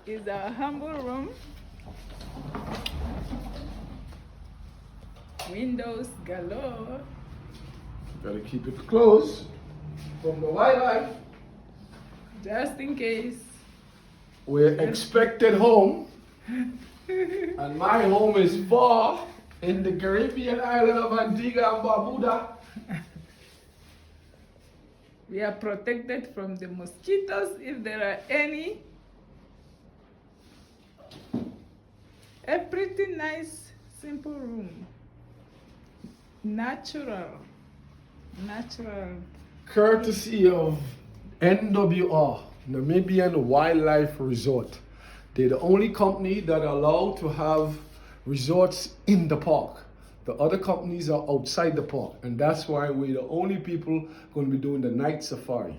is our humble room. Windows galore. Gotta keep it closed from the wildlife. Just in case. We're expected home. And my home is far in the Caribbean island of Antigua and Barbuda. We are protected from the mosquitoes if there are any. A pretty nice, simple room. Natural. Courtesy of NWR, Namibian Wildlife Resort. They're the only company that are allowed to have resorts in the park. The other companies are outside the park, and that's why we're the only people going to be doing the night safari.